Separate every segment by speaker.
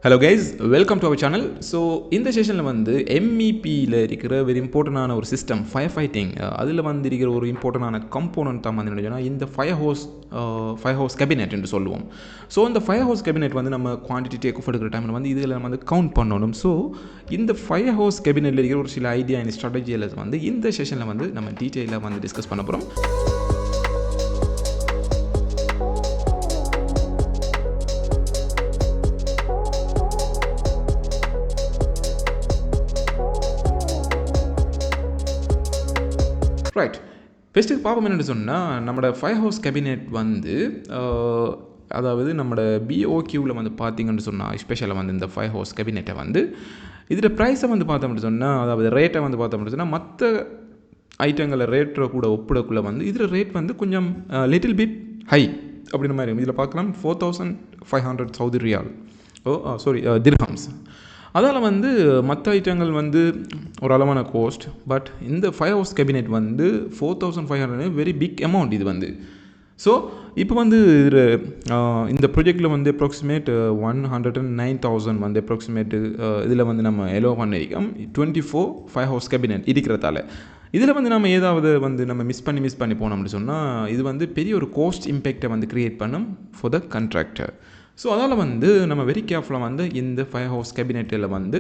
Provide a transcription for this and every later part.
Speaker 1: Hello guys, welcome to our channel. So இந்த செஷனில் வந்து MEPயில் இருக்கிற வெரி இம்பார்ட்டண்டான ஒரு சிஸ்டம் ஃபயர் ஃபைட்டிங் அதில் வந்து இருக்கிற ஒரு இம்பார்ட்டண்டான கம்போனன்ட் தான் வந்து என்னன்னா இந்த ஃபயர் ஹோஸ் கேபினெட் என்று சொல்லுவோம். ஸோ இந்த ஃபயர் ஹோஸ் கேபினெட் வந்து நம்ம குவான்டிட்டி டேக் ஆஃப் எடுக்கிற டைமில் வந்து இதில் நம்ம வந்து கவுண்ட் பண்ணணும். ஸோ இந்த ஃபயர் ஹோஸ் கேபினெட்டில் இருக்கிற ஒரு சில ஐடியா அண்ட் ஸ்ட்ராட்டஜியில் வந்து இந்த செஷனில் வந்து நம்ம டீட்டெயிலாக வந்து டிஸ்கஸ் பண்ண போகிறோம். ரைட், ஃபஸ்ட்டுக்கு பார்ப்போம் என்னென்னு சொன்னால் நம்மளோட ஃபயர் ஹவுஸ் கேபினெட் வந்து அதாவது நம்மளோட பிஓக்யூவில் வந்து பார்த்திங்கன்னு சொன்னால் ஸ்பெஷலாக வந்து இந்த ஃபயர் ஹவுஸ் கேபினெட்டை வந்து இதில் ப்ரைஸை வந்து பார்த்தோம்னு சொன்னால் அதாவது ரேட்டை வந்து பார்த்தோம்னு சொன்னால் மற்ற ஐட்டங்களை ரேட்டை கூட ஒப்பிடக்குள்ளே வந்து இதில் ரேட் வந்து கொஞ்சம் லிட்டில் பிட் ஹை அப்படின்ற மாதிரி இதில் பார்க்கலாம் 4500 சவுதி ரியால் திர்ஹம்ஸ். அதால் வந்து மற்ற ஐட்டங்கள் வந்து ஒரு அளவான கோஸ்ட், பட் இந்த ஃபயர் ஹவுஸ் கேபினெட் வந்து 4500 வெரி பிக் அமௌண்ட் இது வந்து. ஸோ இப்போ வந்து இந்த ப்ராஜெக்டில் வந்து அப்ராக்சிமேட் 109,000 வந்து அப்ராக்சிமேட்டு இதில் வந்து நம்ம எலோ பண்ணியிருக்கோம் 24 ஃபயர் ஹவுஸ் கேபினெட் இருக்கிறதால. இதில் வந்து நம்ம ஏதாவது வந்து நம்ம மிஸ் பண்ணி போனோம்னு சொன்னால் இது வந்து பெரிய ஒரு கோஸ்ட் இம்பேக்டை வந்து க்ரியேட் பண்ணும் ஃபார் த கண்ட்ராக்டர். ஸோ அதால் வந்து நம்ம வெரி கேர்ஃபுல்லாக வந்து இந்த ஃபயர் ஹவுஸ் கேபினெட்டில் வந்து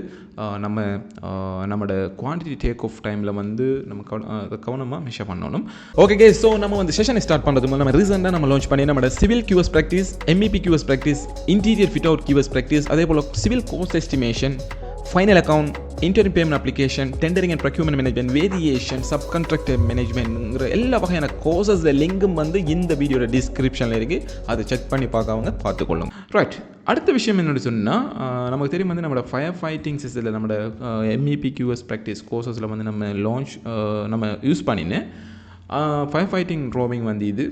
Speaker 1: நம்மளோட குவான்டிட்டி டேக் ஆஃப் டைமில் வந்து நம்ம கவனமாக மெஷர் பண்ணணும். ஓகே கே, ஸோ நம்ம வந்து செஷனை ஸ்டார்ட் பண்ணுறதுக்கு நம்ம ரீசெண்டாக நம்ம லான்ச் பண்ணி நம்மளோட civil QS practice, MEP QS practice, interior fit out QS practice, அதே போல் civil cost estimation, final account, intern payment application, tendering and procurement management, variation, subcontractor மேனேஜ்மெண்ட்ங்கிற எல்லா வகையான கோர்சஸ் லிங்கும் வந்து இந்த வீடியோட டிஸ்கிரிப்ஷனில் இருக்குது. அதை செக் பண்ணி பார்க்கவங்க பார்த்துக்கொள்ளும். ரைட், அடுத்த விஷயம் என்னென்னு சொன்னால் நமக்கு தெரியும் வந்து நம்மளோட ஃபயர் ஃபைட்டிங் சிஸ்டத்தில் நம்மளோட MEP QS ப்ராக்டிஸ் கோர்சஸில் வந்து நம்ம யூஸ் பண்ணினேன் ஃபயர் ஃபைட்டிங் ட்ராவிங் வந்து இது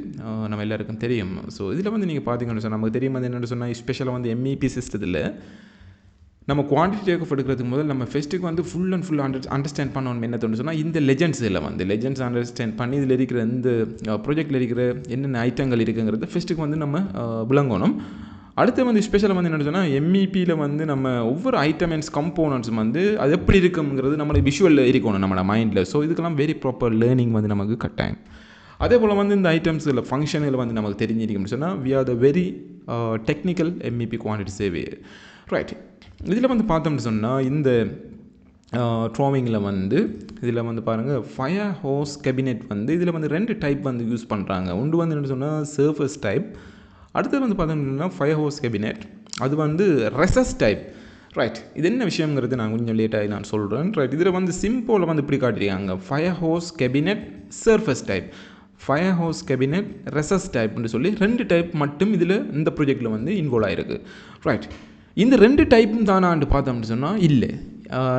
Speaker 1: நம்ம எல்லாருக்கும் தெரியும். ஸோ இதில் வந்து நீங்கள் பார்த்தீங்கன்னு சொன்னால் நமக்கு தெரியும் வந்து என்னென்னு சொன்னால் ஸ்பெஷலாக வந்து MEP சிஸ்டத்தில் நம்ம குவான்டிட்டி டேக் ஆஃப் எடுக்கிறதுக்கு முதல் நம்ம ஃபெஸ்ட்டுக்கு வந்து ஃபுல் அண்டர்ஸ்டாண்ட் பண்ணணும் என்ன தோணுன்னு சொன்னால் இந்த லெஜெண்ட்ஸில் வந்து லெஜெண்ட்ஸ் அண்டர்ஸ்டாண்ட் பண்ணி இதில் இருக்கிற இந்த ப்ராஜெக்டில் இருக்கிற என்னென்ன ஐட்டங்கள் இருக்குங்கிறது ஃபெஸ்ட்டுக்கு வந்து நம்ம விளங்கணும். அடுத்து வந்து ஸ்பெஷலாக வந்து என்ன சொன்னால் MEPயில் வந்து நம்ம ஒவ்வொரு ஐட்டமெண்ட்ஸ் கம்போனன்ட்ஸும் வந்து அது எப்படி இருக்குங்கிறது நம்மளை விஷுவலில் இருக்கணும் நம்மளோட மைண்டில். ஸோ இதுக்கெல்லாம் வெரி ப்ராப்பர் லேர்னிங் வந்து நமக்கு கட்டாயம். அதே போல் வந்து இந்த ஐட்டம்ஸில் ஃபங்க்ஷனில் வந்து நமக்கு தெரிஞ்சிருக்குன்னு சொன்னால் we are the very technical MEP quantity surveyor. Right, இதில் வந்து பார்த்தோம்னு சொன்னால் இந்த ட்ராவிங்கில் வந்து இதில் வந்து பாருங்கள் ஃபயர் ஹோஸ் கேபினெட் வந்து இதில் வந்து 2 டைப் வந்து யூஸ் பண்ணுறாங்க. ஒன்று வந்து என்ன சொன்னால் சர்ஃபஸ் டைப், அடுத்தது வந்து பார்த்தோம்னா ஃபயர் ஹோஸ் கேபினெட் அது வந்து ரெசஸ் டைப். ரைட், இது என்ன விஷயங்கிறது நான் கொஞ்சம் லேட்டாக நான் சொல்கிறேன். ரைட், இதில் வந்து சிம்பிளில் வந்து இப்படி காட்டியிருக்காங்க fire hose cabinet surface type, fire house cabinet recess டைப்னு சொல்லி 2 டைப் மட்டும் இதில் இந்த ப்ராஜெக்டில் வந்து இன்வால்வ் ஆகிருக்கு. ரைட், இந்த 2 டைப்பும் தானான்னு பார்த்தோம்னு சொன்னால் இல்லை,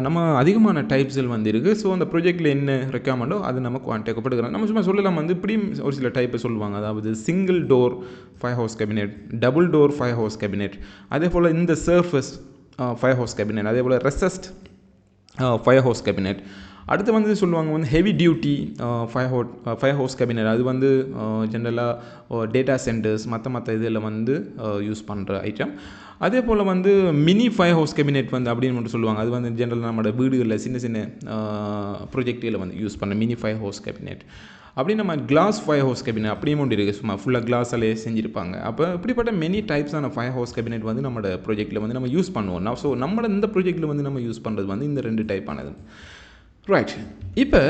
Speaker 1: நம்ம அதிகமான டைப்ஸில் வந்து இருக்குது. ஸோ அந்த ப்ராஜெக்டில் என்ன ரெக்யர்மெண்டோ அது நம்ம குவான்டிஃபைப்படுகிறோம். நம்ம சும்மா சொல்லலாம் வந்து இப்படியும் ஒரு சில டைப்பை சொல்லுவாங்க. அதாவது single door fire house cabinet, double door fire house cabinet, அதே போல் இந்த சர்ஃபஸ் ஃபயர் ஹவுஸ் கேபினெட், அதே போல் ரெசஸ்ட் ஃபயர் ஹவுஸ் கேபினெட். அடுத்து வந்து சொல்லுவாங்க வந்து heavy duty fire house cabinet, அது வந்து ஜென்ரலாக டேட்டா சென்டர்ஸ் மற்ற இதில் வந்து யூஸ் பண்ணுற ஐட்டம். அதே போல் வந்து மினி ஃபயர் ஹவுஸ் கேபினெட் வந்து அப்படின்னு மட்டும் சொல்லுவாங்க. அது வந்து ஜென்ரலாக நம்மளோட வீடுகளில் சின்ன ப்ரொஜெக்டில் வந்து யூஸ் பண்ண மினி ஃபயர் ஹவுஸ் கேபினெட். அப்படி நம்ம கிளாஸ் ஃபயர் ஹவுஸ் கேபினெட் அப்படியும் ஒன்று இருக்குது, சும்மா ஃபுல்லாக கிளாஸாலே செஞ்சுருப்பாங்க. அப்போ இப்படிப்பட்ட மெனி டைப்ஸான ஃபயர் ஹவுஸ் கேபினெட் வந்து நம்மளோட ப்ராஜெக்டில் வந்து நம்ம யூஸ் பண்ணுவோம். ஸோ நம்மளோட இந்த ப்ராஜெக்டில் வந்து நம்ம யூஸ் பண்ணுறது வந்து இந்த 2 டைப்பானது. ரைட், இப்போ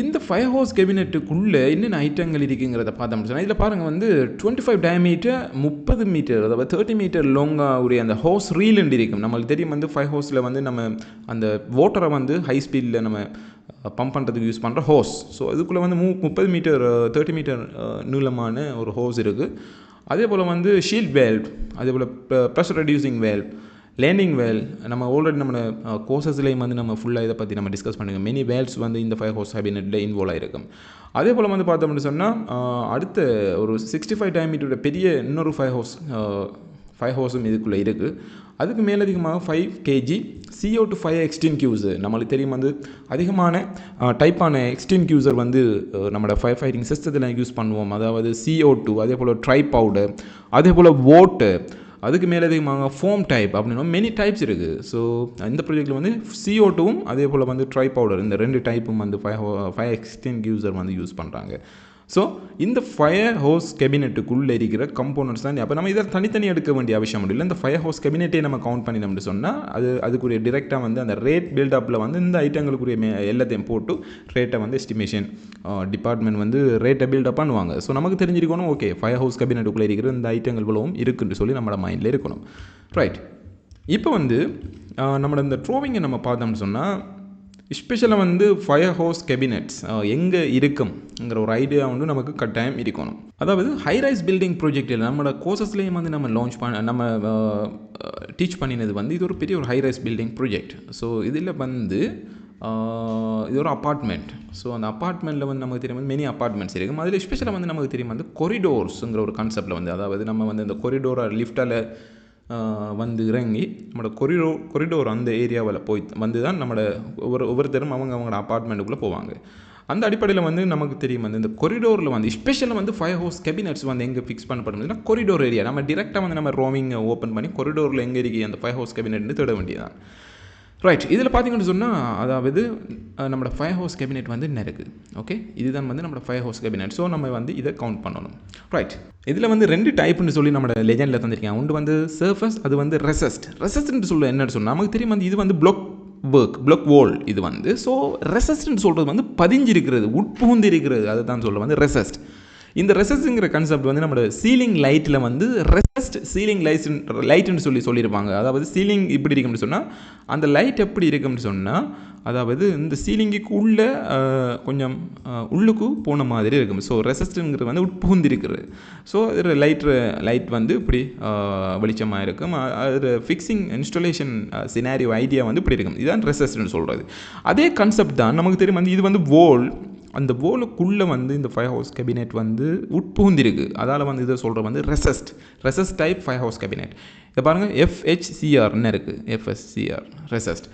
Speaker 1: இந்த ஃபயர் ஹவுஸ் கேபினெட்டுக்குள்ளே என்னென்ன ஐட்டங்கள் இருக்குங்கிறத பார்த்தோம்னு சொன்னால் இதில் பாருங்கள் வந்து 25 டயமீட்டர் 30 மீட்டர் அதாவது 30 மீட்டர் லாங்காக உடைய அந்த ஹவுஸ் ரீல்ண்டு இருக்கும். நம்மளுக்கு தெரியும் வந்து ஃபயர் ஹவுஸில் வந்து நம்ம அந்த வாட்டரை வந்து ஹை ஸ்பீடில் நம்ம பம்ப் பண்ணுறதுக்கு யூஸ் பண்ணுற ஹோஸ். ஸோ இதுக்குள்ளே வந்து 30 மீட்டர் 30 மீட்டர் நீளமான ஒரு ஹோஸ் இருக்குது. அதே போல் வந்து ஷீல்ட் வேல்வ், அதே போல் ப்ரெஷர் ரெடியூசிங் வேல்வ், லேண்டிங் வேல். நம்ம ஆல்ரெடி நம்ம கோர்சஸ்லேயும் வந்து நம்ம ஃபுல்லாக இதை பற்றி நம்ம டிஸ்கஸ் பண்ணுங்கள். மெனி வேல்ஸ் வந்து இந்த ஃபயர் ஹவுஸ் கேபினெட்டில் இன்வால்வ் ஆகிருக்கும். அதே போல் வந்து பார்த்தோம்னு சொன்னால் அடுத்த ஒரு 65 டயமீட்டரோட பெரிய இன்னொரு ஃபயர் ஹவுஸும் இதுக்குள்ளே இருக்குது. அதுக்கு மேலதிகமாக 5 kg CO2 ஃபயர் எக்ஸ்டிங்க்யூசர். நம்மளுக்கு தெரியும் வந்து அதிகமான டைப்பான எக்ஸ்டிங்க்யூசர் வந்து நம்மளோட ஃபயர் ஃபைட்டிங் சிஸ்டத்தில் யூஸ் பண்ணுவோம். அதாவது CO2, அதே போல் ட்ரை பவுடர், அதே போல் வாட்டர், அதுக்கு மேலே அதிகமாக ஃபோம் டைப் அப்படின்னா மெனி டைப்ஸ் இருக்குது. ஸோ இந்த ப்ராஜெக்ட்டில் வந்து CO2வும் அதே போல் வந்து ட்ரை பவுடர் இந்த 2 டைப்பும் வந்து ஃபயர் எக்ஸ்டிங்யூசர் வந்து யூஸ் பண்ணுறாங்க. ஸோ இந்த ஃபயர் ஹவுஸ் கேபினெட்டுக்குள்ளே இருக்கிற கம்போனன்ட்ஸ் தான். அப்போ நம்ம இதை தனித்தனி எடுக்க வேண்டிய அவசியம் இல்லை. இந்த ஃபயர் ஹவுஸ் கேபினெட்டே நம்ம கவுண்ட் பண்ணி நம்ம சொன்னால் அதுக்குரிய டிரெக்டாக வந்து அந்த ரேட் பில்டப்பில் வந்து இந்த ஐட்டங்களுக்குரிய எல்லாத்தையும் போட்டு ரேட்டை வந்து எஸ்டிமேஷன் டிபார்ட்மெண்ட் வந்து ரேட்டை பில்டப் பண்ணுவாங்க. ஸோ நமக்கு தெரிஞ்சிருக்கணும், ஓகே ஃபயர் ஹவுஸ் கேபினெட்டுக்குள்ளே இருக்கிற இந்த ஐட்டங்கள் இவ்வளவும் இருக்குன்னு சொல்லி நம்மளோட மைண்டில் இருக்கணும். ரைட். இப்போ வந்து நம்மளோட இந்த ட்ரோவிங்கை நம்ம பார்த்தோம்னு சொன்னால் ஸ்பெஷலாக வந்து ஃபயர் ஹவுஸ் கேபினெட்ஸ் எங்கே இருக்குங்கிற ஒரு ஐடியா வந்து நமக்கு கட்டாயம் இருக்கணும். அதாவது ஹைரைஸ் பில்டிங் ப்ராஜெக்டில் நம்மளோட கோர்சஸ்லேயும் வந்து நம்ம லான்ச் நம்ம டீச் பண்ணினது வந்து இது ஒரு பெரிய ஒரு ஹைரைஸ் பில்டிங் ப்ராஜெக்ட். ஸோ இதில் வந்து இது ஒரு அப்பார்ட்மெண்ட். ஸோ அந்த அப்பார்ட்மெண்ட்டில் வந்து நமக்கு தெரியும் மெனி அப்பார்ட்மெண்ட்ஸ் இருக்கும். அதில் ஸ்பெஷலாக வந்து நமக்கு தெரியும் வந்து கொரிடோர்ஸுங்கிற ஒரு கான்செப்டில் வந்து அதாவது நம்ம வந்து இந்த கொரிடோரை லிஃப்டால் வந்து இறங்கி நம்மளோட கொரிடோர் அந்த ஏரியாவில் போய் வந்து தான் நம்மளோட ஒவ்வொருத்தரும் அவங்களோட அப்பார்ட்மெண்ட்டுக்குள்ளே போவாங்க. அந்த அடிப்படையில் வந்து நமக்கு தெரியும் வந்து இந்த கொரிடோரில் வந்து ஸ்பெஷலாக வந்து ஃபயர் ஹவுஸ் கேபினெட்ஸ் வந்து எங்கே ஃபிக்ஸ் பண்ணப்படுதுன்னா கொரிடோர் ஏரியா. நம்ம டிரெக்டாக வந்து நம்ம ரோமிங் ஓப்பன் பண்ணி கொரிடோரில் எங்கே இருக்குது அந்த ஃபயர் ஹவுஸ் கேபினெட்னு தேட வேண்டியதான். ரைட். இதில் பார்த்தீங்கன்னு சொன்னால் அதாவது நம்மளோட ஃபயர் ஹவுஸ் கேபினெட் வந்து என்ன இருக்குது, ஓகே இதுதான் வந்து நம்மளோட ஃபயர் ஹவுஸ் கேபினெட். ஸோ நம்ம வந்து இதை கவுண்ட் பண்ணணும். ரைட். இதில் வந்து 2 டைப்புன்னு சொல்லி நம்மளோட லெஜெண்டில் தந்திருக்கேன். ஒன்று வந்து சர்ஃபஸ், அது வந்து ரெசஸ்ட்னு சொல்ல என்னன்னு சொன்னால் நமக்கு தெரியும் வந்து இது வந்து பிளாக் வால் இது வந்து. ஸோ ரெசஸ்ட்னு சொல்கிறது வந்து பதிஞ்சிருக்கிறது, உட்புகுந்து இருக்கிறது, அதுதான் சொல்ல வந்து ரெசஸ்ட். இந்த ரெசஸ்ட்ங்கிற கான்செப்ட் வந்து நம்மளோட சீலிங் லைட்டில் வந்து ரெசஸ்ட் சீலிங் லைட்டுன்னு சொல்லியிருப்பாங்க. அதாவது சீலிங் இப்படி இருக்கும்னு சொன்னால் அந்த லைட் எப்படி இருக்கும்னு சொன்னால் அதாவது இந்த சீலிங்குக்கு உள்ளே கொஞ்சம் உள்ளுக்கு போன மாதிரி இருக்கும். ஸோ ரெசஸ்ட்டுங்கிறது வந்து உட்புகுந்து இருக்கிறது. ஸோ அது லைட் வந்து இப்படி வெளிச்சமாக இருக்கும். அது ஃபிக்ஸிங் இன்ஸ்டாலேஷன் சினாரியோ ஐடியா வந்து இப்படி இருக்கும். இதுதான் ரெசஸ்ட்னு சொல்கிறது. அதே கான்செப்ட் தான் நமக்கு தெரியும் வந்து இது வந்து வோல். அந்த வோலுக்குள்ளே வந்து இந்த ஃபயர் ஹவுஸ் கேபினெட் வந்து உட்புகுந்திருக்கு. அதால் வந்து இதை சொல்கிற வந்து ரெசஸ்ட் டைப் ஃபயர் ஹவுஸ் கேபினெட். இதை பாருங்கள் FHCRன்னு இருக்குது, FSCR ரெசஸ்ட்.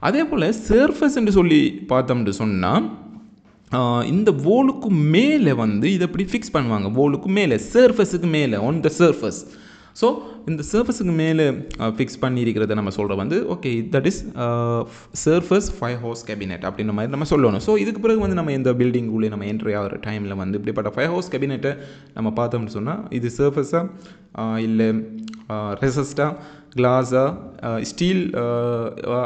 Speaker 1: அதே போல் சர்ஃபஸ் என்று சொல்லி பார்த்தோம்னு சொன்னால் இந்த வோலுக்கு மேலே வந்து இதை எப்படி ஃபிக்ஸ் பண்ணுவாங்க, வோலுக்கு மேலே சர்ஃபஸுக்கு மேலே ஆன் த சர்ஃபஸ். ஸோ இந்த சர்ஃபஸுக்கு மேலே ஃபிக்ஸ் பண்ணியிருக்கிறத நம்ம சொல்கிற வந்து okay that is surface fire house cabinet அப்படின்ற மாதிரி நம்ம சொல்லணும். ஸோ இதுக்கு பிறகு வந்து நம்ம இந்த பில்டிங்குள்ளே நம்ம என்ட்ரி ஆகிற டைமில் வந்து இப்படிப்பட்ட ஃபயர் ஹவுஸ் கேபினெட்டை நம்ம பார்த்தோம்னு சொன்னால் இது சர்ஃபஸாக இல்லை ரெசஸ்டாக கிளாஸா ஸ்டீல்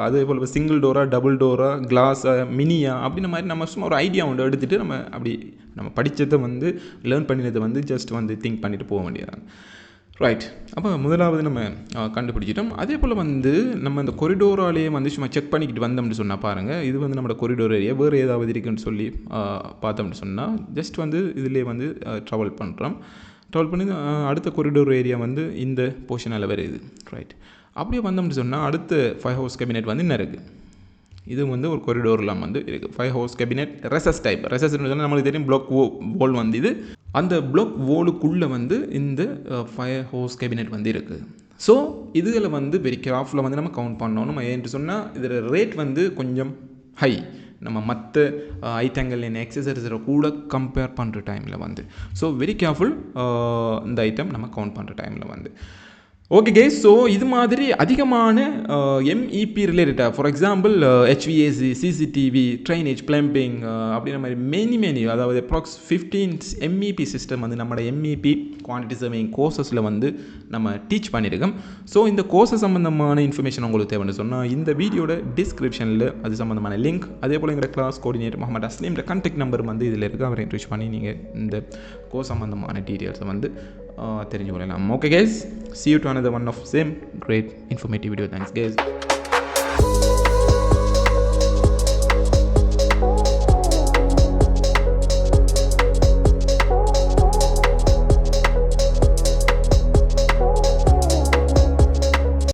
Speaker 1: அதே போல் சிங்கிள் டோரா டபுள் டோரா கிளாஸா மினியா அப்படின்ற மாதிரி நம்ம சும்மா ஒரு ஐடியா ஒன்று எடுத்துகிட்டு நம்ம படித்ததை வந்து லேர்ன் பண்ணினதை வந்து ஜஸ்ட் வந்து திங்க் பண்ணிவிட்டு போக வேண்டியதான். ரைட். அப்போ முதலாவது நம்ம கண்டுபிடிச்சிட்டோம். அதே போல் வந்து நம்ம இந்த கொரிடோராலேயே வந்து சும்மா செக் பண்ணிக்கிட்டு வந்தோம்னு சொன்னால் பாருங்கள் இது வந்து நம்மளோட கொரிடோர் ஏரியா வேறு ஏதாவது இருக்குன்னு சொல்லி பார்த்தோம்னு சொன்னால் ஜஸ்ட் வந்து இதிலே வந்து ட்ராவல் பண்ணி அடுத்த கொரிடோர் ஏரியா வந்து இந்த போர்ஷனில் வருது. ரைட். அப்படியே வந்தோம்னு சொன்னால் அடுத்த ஃபயர் ஹவுஸ் கேபினெட் வந்து என்ன இருக்குது, இது வந்து ஒரு கொரிடோர்லாம் வந்து இருக்குது. Fire house cabinet recess type. ரெசஸ்ன்னு சொன்னால் நம்மளுக்கு தெரியும் பிளாக் வால் வந்து இது. அந்த பிளாக் வாலுக்குள்ளே வந்து இந்த ஃபயர் ஹவுஸ் கேபினெட் வந்து இருக்குது. ஸோ இதில் வந்து வெரி கேர்ஃபுல்லாக வந்து நம்ம கவுண்ட் பண்ணணும். ஏன்னு சொன்னால் இதில் ரேட் வந்து கொஞ்சம் ஹை. நம்ம மற்ற ஐட்டங்கள் என்ன எக்ஸசரிஸை கூட கம்பேர் பண்ணுற டைமில் வந்து ஸோ வெரி கேர்ஃபுல் இந்த ஐட்டம் நம்ம கவுண்ட் பண்ணுற டைமில் வந்து. Okay case. ஸோ இது மாதிரி அதிகமான MEP ரிலேட்டடாக for example HVAC, CCTV, drainage, plumbing அப்படின்ற மாதிரி மெனி அதாவது அப்ராக்ஸ் 15 MEP சிஸ்டம் வந்து நம்மளோட MEP குவான்டிட்டி சர்வேயிங் கோர்சஸில் வந்து நம்ம டீச் பண்ணியிருக்கோம். ஸோ இந்த கோர்ஸஸ் சம்மந்தமான இன்ஃபர்மேஷன் உங்களுக்கு தேவைன்னு சொன்னால் இந்த வீடியோட டிஸ்கிரிப்ஷனில் அது சம்மந்தமான லிங்க், அதே போல் எங்கள் class coordinator Mohammed Asleem contact number வந்து இதில் இருக்குது. அவரை ரீச் பண்ணி நீங்கள் இந்த கோர்ஸ் சம்மந்தமான டீட்டெயில்ஸை வந்து தெரிஞ்சு கொள்ளலாம். Okay guys, see you to another one of same great informative video. Thanks guys.